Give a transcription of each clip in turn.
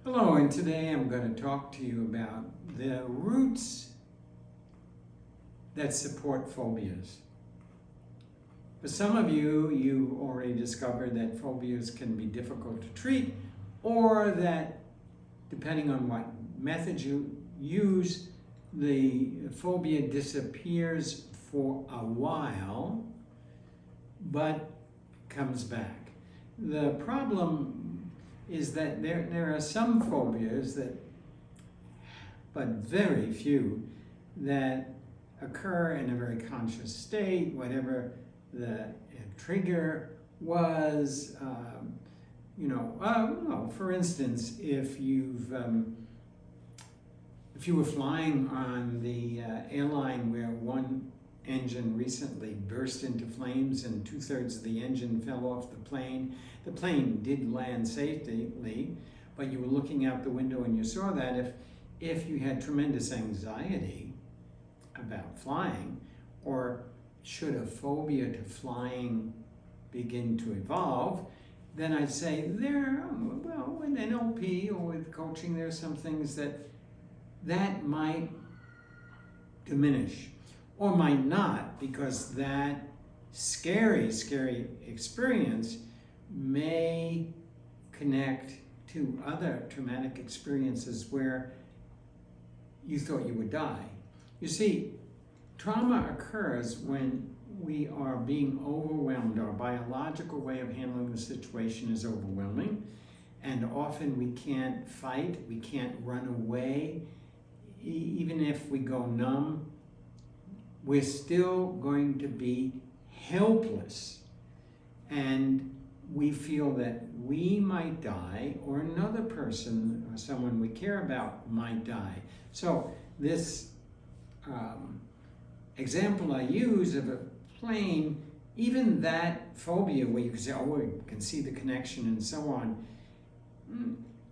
Hello, and today I'm going to talk to you about the roots that support phobias. For some of you, you already discovered that phobias can be difficult to treat, or that depending on what method you use, the phobia disappears for a while, but comes back. The problem is that there are some phobias but very few, that occur in a very conscious state, whatever the trigger was. For instance, if you were flying on the airline where one engine recently burst into flames and 2/3 of the engine fell off the plane. The plane did land safely, but you were looking out the window and you saw that. If you had tremendous anxiety about flying, or should a phobia to flying begin to evolve, then I'd say with NLP or with coaching, there are some things that might diminish, or might not, because that scary experience may connect to other traumatic experiences where you thought you would die. You see, trauma occurs when we are being overwhelmed. Our biological way of handling the situation is overwhelming, and often we can't fight, we can't run away. Even if we go numb, we're still going to be helpless, and we feel that we might die, or another person or someone we care about might die. So this example I use of a plane, even that phobia where you can say, oh, we can see the connection and so on,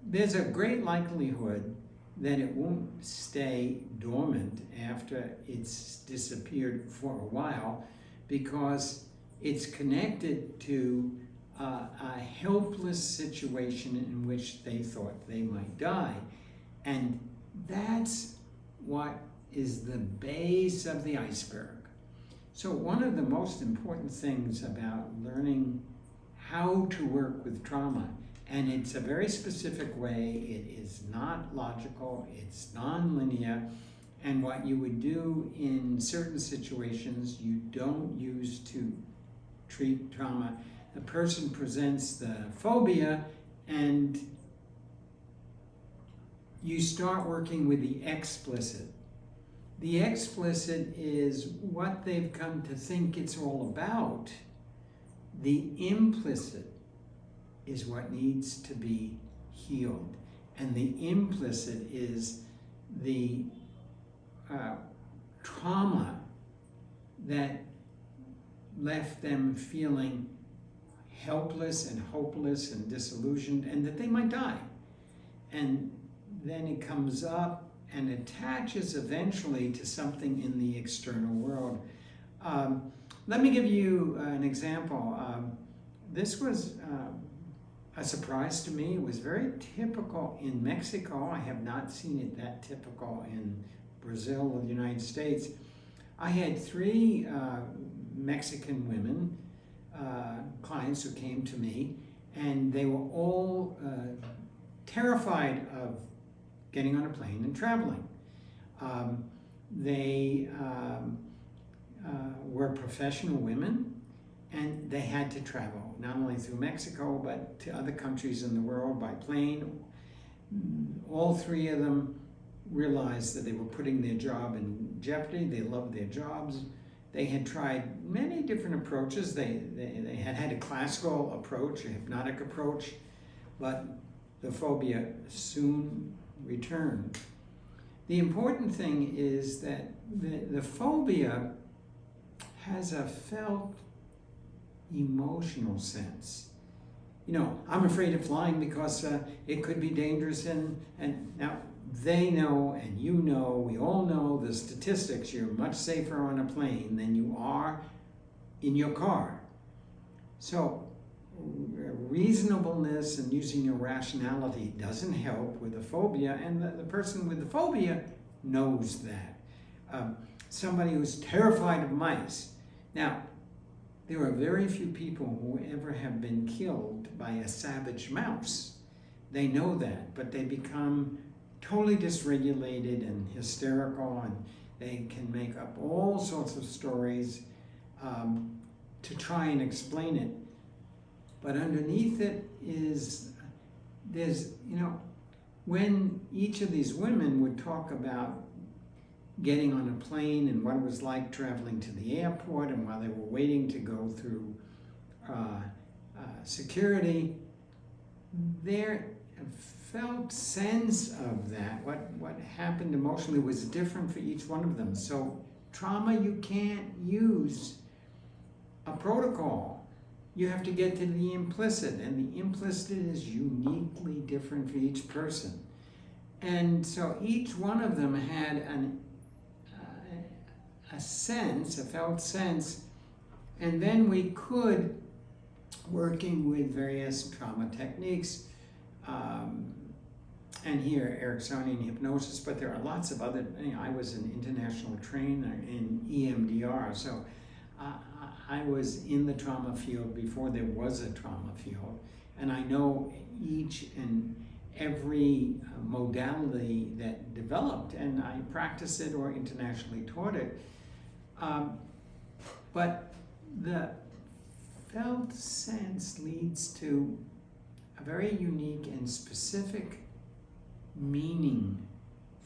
there's a great likelihood that it won't stay dormant after it's disappeared for a while, because it's connected to a helpless situation in which they thought they might die. And that's what is the base of the iceberg. So one of the most important things about learning how to work with trauma, and it's a very specific way, it is not logical, it's non-linear, and what you would do in certain situations you don't use to treat trauma. The person presents the phobia, and you start working with the explicit. The explicit is what they've come to think it's all about. The implicit is what needs to be healed. And the implicit is the trauma that left them feeling helpless and hopeless and disillusioned, and that they might die. And then it comes up and attaches eventually to something in the external world. Let me give you an example. This was a surprise to me. It was very typical in Mexico. I have not seen it that typical in Brazil or the United States. I had 3 Mexican women, clients who came to me, and they were all terrified of getting on a plane and traveling. They were professional women, and they had to travel, not only through Mexico, but to other countries in the world by plane. All 3 of them realized that they were putting their job in jeopardy. They loved their jobs. They had tried many different approaches. They had had a classical approach, a hypnotic approach, but the phobia soon returned. The important thing is that the phobia has a felt emotional sense. I'm afraid of flying because it could be dangerous, and now they know, and we all know the statistics. You're much safer on a plane than you are in your car. So reasonableness and using your rationality doesn't help with a phobia, and the person with the phobia knows that. Somebody who's terrified of mice. Now, there are very few people who ever have been killed by a savage mouse. They know that, but they become totally dysregulated and hysterical, and they can make up all sorts of stories to try and explain it. But underneath it there's, when each of these women would talk about getting on a plane and what it was like traveling to the airport, and while they were waiting to go through security, their felt sense of that, what happened emotionally, was different for each one of them. So trauma, you can't use a protocol. You have to get to the implicit, and the implicit is uniquely different for each person. And so each one of them had a sense, a felt sense, and then we could, working with various trauma techniques, and here Ericksonian hypnosis, but there are lots of other, I was an international trainer in EMDR, so I was in the trauma field before there was a trauma field, and I know each and every modality that developed, and I practiced it or internationally taught it. But the felt sense leads to a very unique and specific meaning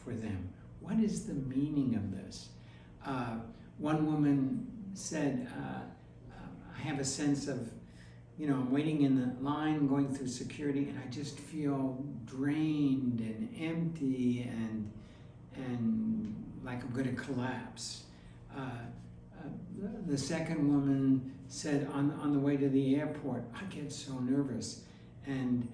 for them. What is the meaning of this? One woman said, I have a sense of, I'm waiting in the line, going through security, and I just feel drained and empty and like I'm going to collapse. The second woman said, on the way to the airport, I get so nervous, and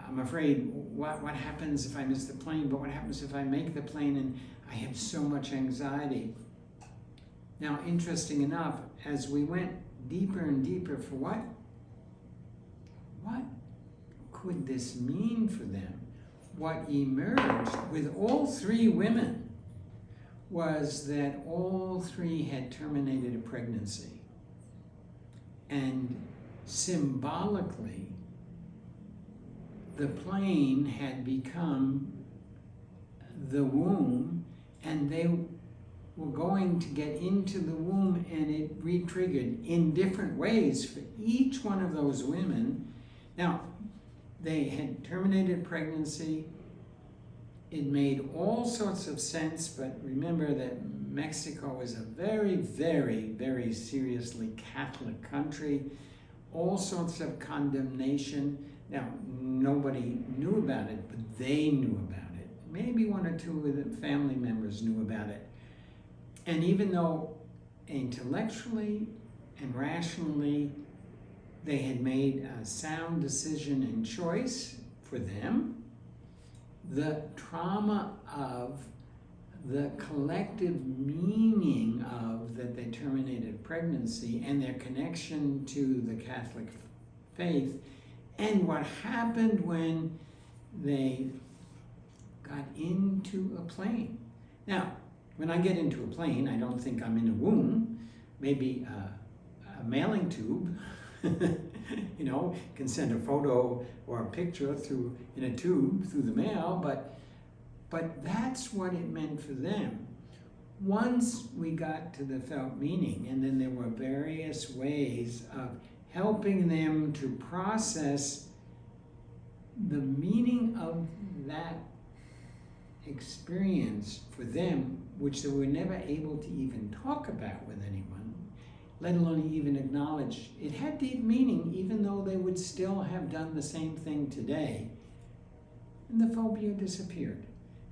I'm afraid what happens if I miss the plane, but what happens if I make the plane, and I have so much anxiety. Now, interesting enough, as we went deeper and deeper for what could this mean for them? What emerged with all three women was that all three had terminated a pregnancy. And symbolically, the plane had become the womb, and they were going to get into the womb, and it re-triggered in different ways for each one of those women. Now, they had terminated pregnancy. It made all sorts of sense, but remember that Mexico is a very, very, very seriously Catholic country. All sorts of condemnation. Now, nobody knew about it, but they knew about it. Maybe one or two of the family members knew about it. And even though intellectually and rationally they had made a sound decision and choice for them, the trauma of the collective meaning of that they terminated pregnancy and their connection to the Catholic faith, and what happened when they got into a plane. Now, when I get into a plane, I don't think I'm in a womb, maybe a mailing tube, can send a photo or a picture in a tube through the mail, but that's what it meant for them. Once we got to the felt meaning, and then there were various ways of helping them to process the meaning of that experience for them, which they were never able to even talk about with anyone, let alone even acknowledge. It had deep meaning, even though they would still have done the same thing today. And the phobia disappeared.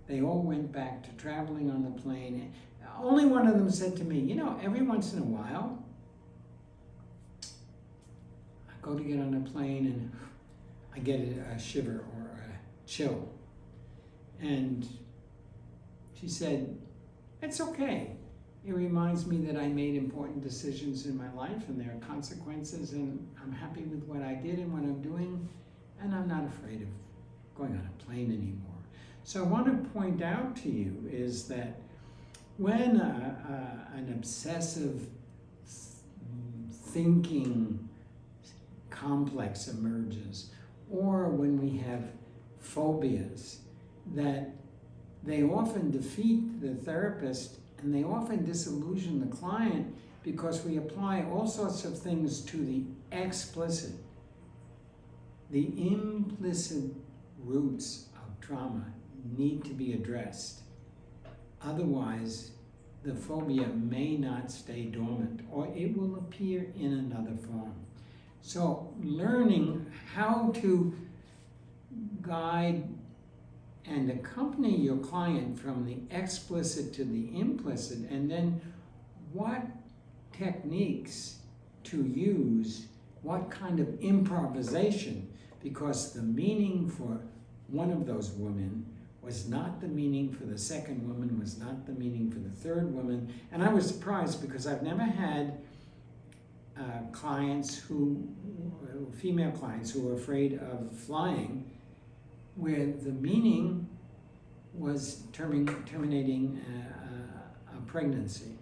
They all went back to traveling on the plane. Only one of them said to me, every once in a while, I go to get on a plane and I get a shiver or a chill. And she said, it's okay. It reminds me that I made important decisions in my life and there are consequences, and I'm happy with what I did and what I'm doing, and I'm not afraid of going on a plane anymore. So I want to point out to you is that when an obsessive thinking complex emerges, or when we have phobias, that they often defeat the therapist and they often disillusion the client because we apply all sorts of things to the explicit. The implicit roots of trauma need to be addressed. Otherwise, the phobia may not stay dormant, or it will appear in another form. So learning how to guide and accompany your client from the explicit to the implicit, and then what techniques to use, what kind of improvisation, because the meaning for one of those women was not the meaning for the second woman, was not the meaning for the third woman. And I was surprised because I've never had female clients who were afraid of flying, where the meaning was terminating a pregnancy.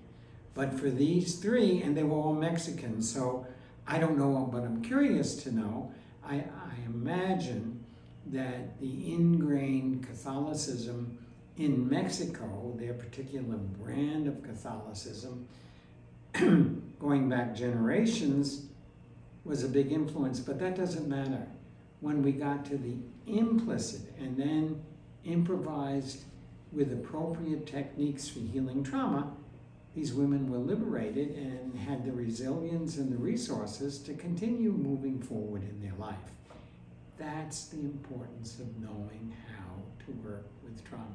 But for these three, and they were all Mexican, so I don't know, but I'm curious to know. I imagine that the ingrained Catholicism in Mexico, their particular brand of Catholicism, going back generations, was a big influence, but that doesn't matter. When we got to the implicit and then improvised with appropriate techniques for healing trauma, these women were liberated and had the resilience and the resources to continue moving forward in their life. That's the importance of knowing how to work with trauma.